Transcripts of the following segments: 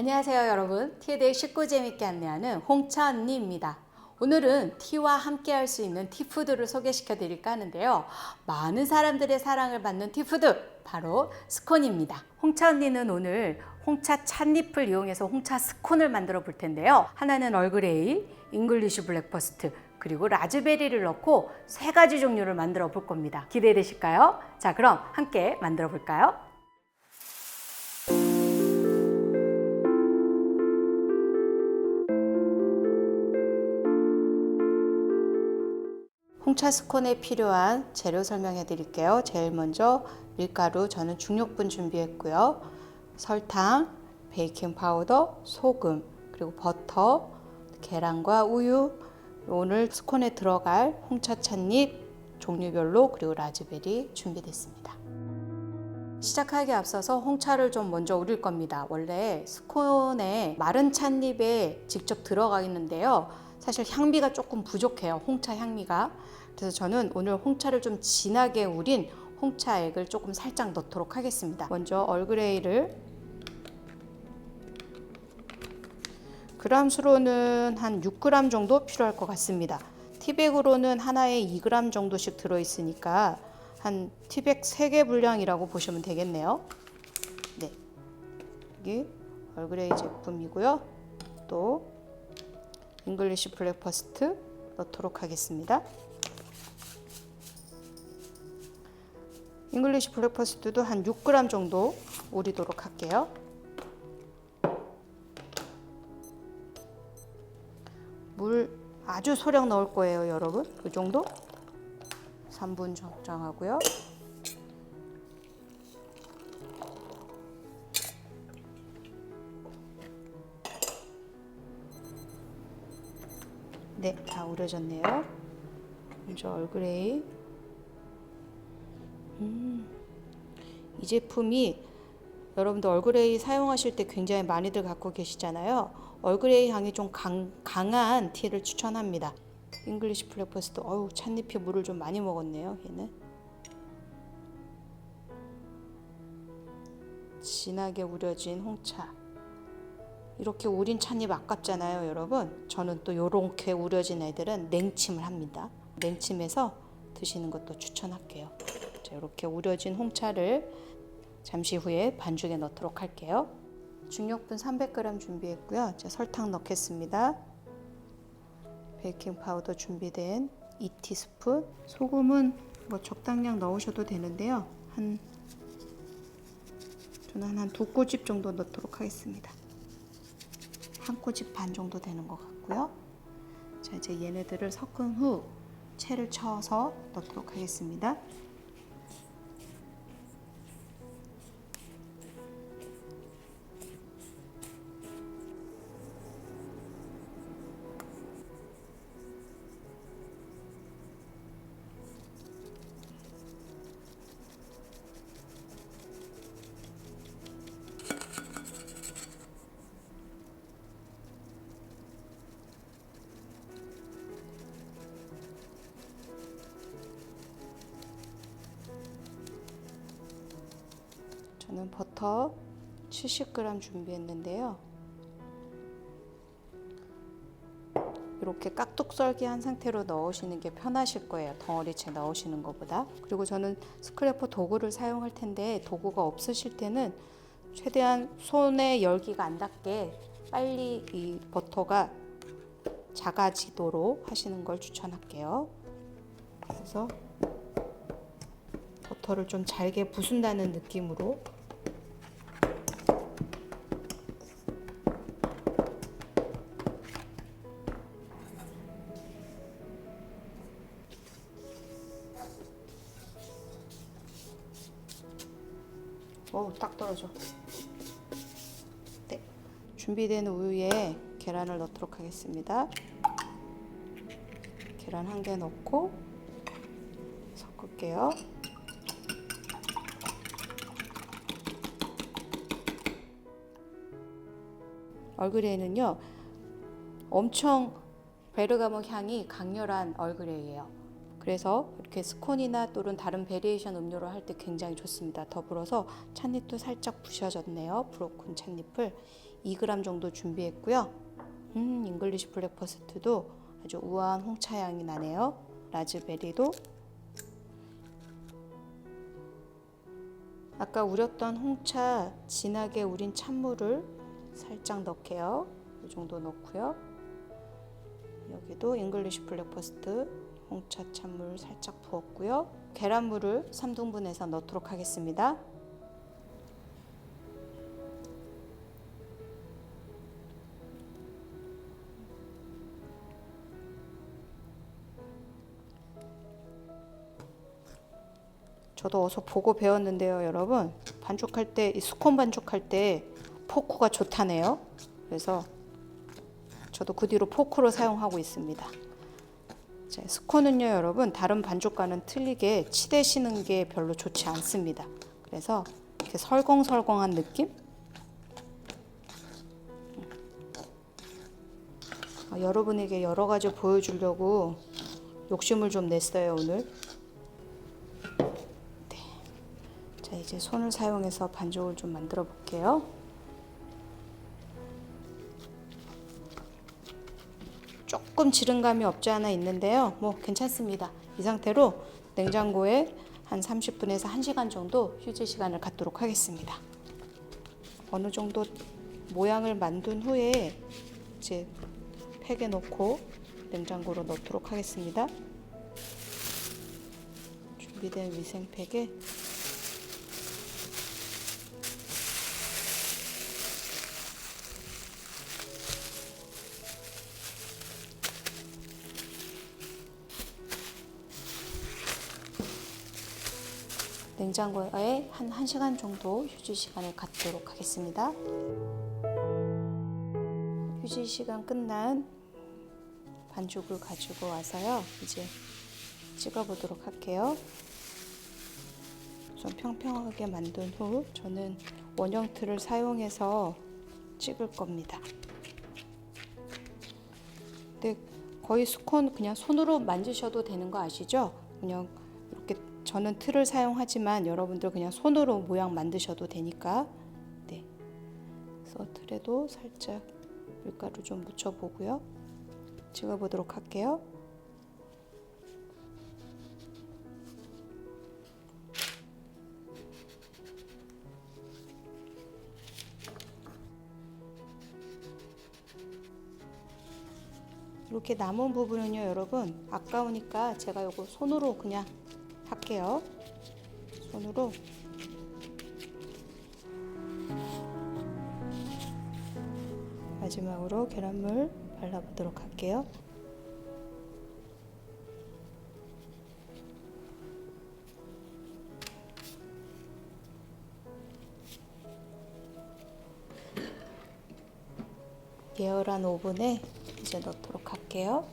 안녕하세요 여러분. 티에 대해 쉽고 재밌게 안내하는 홍차 언니입니다. 오늘은 티와 함께 할 수 있는 티푸드를 소개시켜 드릴까 하는데요. 많은 사람들의 사랑을 받는 티푸드 바로 스콘입니다. 홍차 언니는 오늘 홍차 찻잎을 이용해서 홍차 스콘을 만들어 볼 텐데요. 하나는 얼그레이, 잉글리쉬 블랙퍼스트, 그리고 라즈베리를 넣고 세 가지 종류를 만들어 볼 겁니다. 기대되실까요? 자, 그럼 함께 만들어 볼까요? 홍차 스콘에 필요한 재료 설명해 드릴게요. 제일 먼저 밀가루, 저는 중육분 준비했고요. 설탕, 베이킹 파우더, 소금, 그리고 버터, 계란과 우유, 오늘 스콘에 들어갈 홍차 찻잎 종류별로, 그리고 라즈베리 준비됐습니다. 시작하기에 앞서서 홍차를 좀 먼저 우릴 겁니다. 원래 스콘에 마른 찻잎에 직접 들어가 있는데요. 사실 향미가 조금 부족해요. 홍차 향미가. 그래서 저는 오늘 홍차를 좀 진하게 우린 홍차액을 조금 살짝 넣도록 하겠습니다. 먼저 얼그레이를 그램수로는 한 6g 정도 필요할 것 같습니다. 티백으로는 하나에 2g 정도씩 들어있으니까 한 티백 3개 분량이라고 보시면 되겠네요. 네, 여기 얼그레이 제품이고요. 또 잉글리쉬 블랙퍼스트 넣도록 하겠습니다. 잉글리쉬 블랙퍼스트도 한 6g 정도 우리도록 할게요. 물 아주 소량 넣을 거예요, 여러분. 이 정도? 3분 적당하고요. 네, 다 우려졌네요. 먼저 얼그레이. 이 제품이 여러분들 얼그레이 사용하실 때 굉장히 많이들 갖고 계시잖아요. 얼그레이 향이 좀 강한 티를 추천합니다. 잉글리쉬 블랙퍼스트, 찻잎이 물을 좀 많이 먹었네요. 얘는 진하게 우려진 홍차. 이렇게 우린 찻잎 아깝잖아요, 여러분. 저는 또 이렇게 우려진 애들은 냉침을 합니다. 냉침해서 드시는 것도 추천할게요. 자, 이렇게 우려진 홍차를 잠시 후에 반죽에 넣도록 할게요. 중육분 300g 준비했고요. 자, 설탕 넣겠습니다. 베이킹 파우더 준비된 2티스푼. 소금은 뭐 적당량 넣으셔도 되는데요. 저는 한 2꼬집 정도 넣도록 하겠습니다. 1꼬집 반 정도 되는 것 같고요. 자, 이제 얘네들을 섞은 후 채를 쳐서 넣도록 하겠습니다. 저는 버터 70g 준비했는데요. 이렇게 깍둑 썰기 한 상태로 넣으시는 게 편하실 거예요. 덩어리째 넣으시는 것보다. 그리고 저는 스크래퍼 도구를 사용할 텐데 도구가 없으실 때는 최대한 손에 열기가 안 닿게 빨리 이 버터가 작아지도록 하시는 걸 추천할게요. 그래서 버터를 좀 잘게 부순다는 느낌으로 딱 떨어져. 네, 준비된 우유에 계란을 넣도록 하겠습니다. 계란 1개 넣고 섞을게요. 얼그레이는요, 엄청 베르가모 향이 강렬한 얼그레이예요. 그래서 이렇게 스콘이나 또는 다른 베리에이션 음료를 할 때 굉장히 좋습니다. 더불어서 찻잎도 살짝 부셔졌네요. 브로큰 찻잎을 2g 정도 준비했고요. 잉글리시 블랙퍼스트도 아주 우아한 홍차 향이 나네요. 라즈베리도 아까 우렸던 홍차 진하게 우린 찬물을 살짝 넣게요. 이 정도 넣고요. 여기도 잉글리시 블랙퍼스트 홍차 찬물 살짝 부었고요. 계란물을 3등분해서 넣도록 하겠습니다. 저도 어서 보고 배웠는데요, 여러분. 반죽할 때, 이 스콘 반죽할 때 포크가 좋다네요. 그래서 저도 그 뒤로 포크로 사용하고 있습니다. 자, 스콘은요, 여러분, 다른 반죽과는 틀리게 치대시는 게 별로 좋지 않습니다. 그래서 이렇게 설렁설렁한 느낌? 여러분에게 여러 가지 보여주려고 욕심을 좀 냈어요, 오늘. 자, 이제 손을 사용해서 반죽을 좀 만들어 볼게요. 조금 지른감이 없지 않아 있는데요. 뭐 괜찮습니다. 이 상태로 냉장고에 한 30분에서 1시간 정도 휴지 시간을 갖도록 하겠습니다. 어느 정도 모양을 만든 후에 이제 팩에 넣고 냉장고로 넣도록 하겠습니다. 준비된 위생팩에 냉장고에 한 1시간 정도 휴지 시간을 갖도록 하겠습니다. 휴지 시간 끝난 반죽을 가지고 와서요. 이제 찍어 보도록 할게요. 좀 평평하게 만든 후 저는 원형 틀을 사용해서 찍을 겁니다. 근데 거의 스콘 그냥 손으로 만지셔도 되는 거 아시죠? 그냥 이렇게 저는 틀을 사용하지만 여러분들 그냥 손으로 모양 만드셔도 되니까. 네. 그래서 틀에도 살짝 밀가루 좀 묻혀보고요. 찍어보도록 할게요. 이렇게 남은 부분은요, 여러분 아까우니까 제가 요거 손으로 그냥 할게요. 손으로 마지막으로 계란물 발라보도록 할게요. 예열한 오븐에 이제 넣도록 할게요.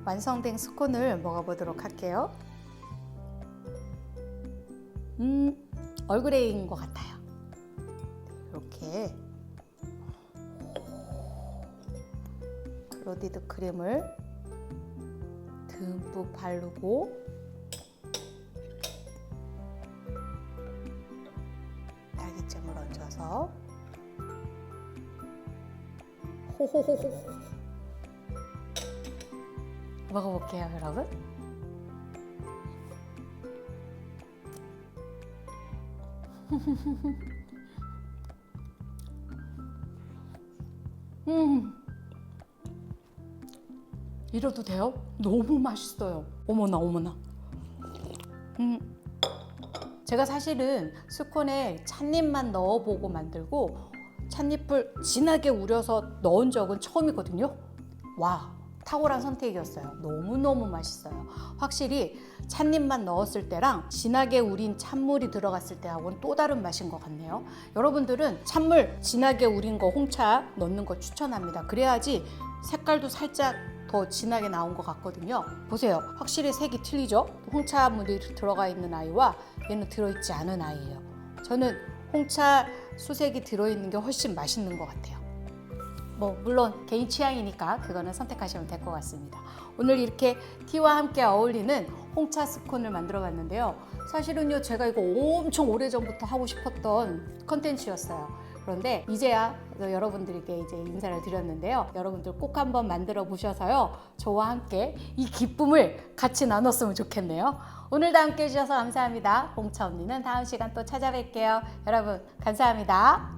완성된 스콘을 먹어보도록 할게요. 얼그레이인 것 같아요. 이렇게 로디드 크림을 듬뿍 바르고 딸기잼을 얹어서 호호호호 먹어볼게요, 여러분. 이러도 돼요? 너무 맛있어요. 어머나 어머나. 제가 사실은 스콘에 찻잎만 넣어보고 만들고 찻잎을 진하게 우려서 넣은 적은 처음이거든요. 와, 탁월한 선택이었어요. 너무너무 맛있어요. 확실히 찻잎만 넣었을 때랑 진하게 우린 찬물이 들어갔을 때하고는 또 다른 맛인 것 같네요. 여러분들은 찬물 진하게 우린 거 홍차 넣는 거 추천합니다. 그래야지 색깔도 살짝 더 진하게 나온 것 같거든요. 보세요. 확실히 색이 틀리죠? 홍차물이 들어가 있는 아이와 얘는 들어있지 않은 아이예요. 저는 홍차 수색이 들어있는 게 훨씬 맛있는 것 같아요. 뭐 물론 개인 취향이니까 그거는 선택하시면 될 것 같습니다. 오늘 이렇게 티와 함께 어울리는 홍차 스콘을 만들어 봤는데요. 사실은요, 제가 이거 엄청 오래전부터 하고 싶었던 컨텐츠였어요. 그런데 이제야 여러분들에게 이제 인사를 드렸는데요. 여러분들 꼭 한번 만들어 보셔서요, 저와 함께 이 기쁨을 같이 나눴으면 좋겠네요. 오늘도 함께 해주셔서 감사합니다. 홍차 언니는 다음 시간 또 찾아뵐게요. 여러분 감사합니다.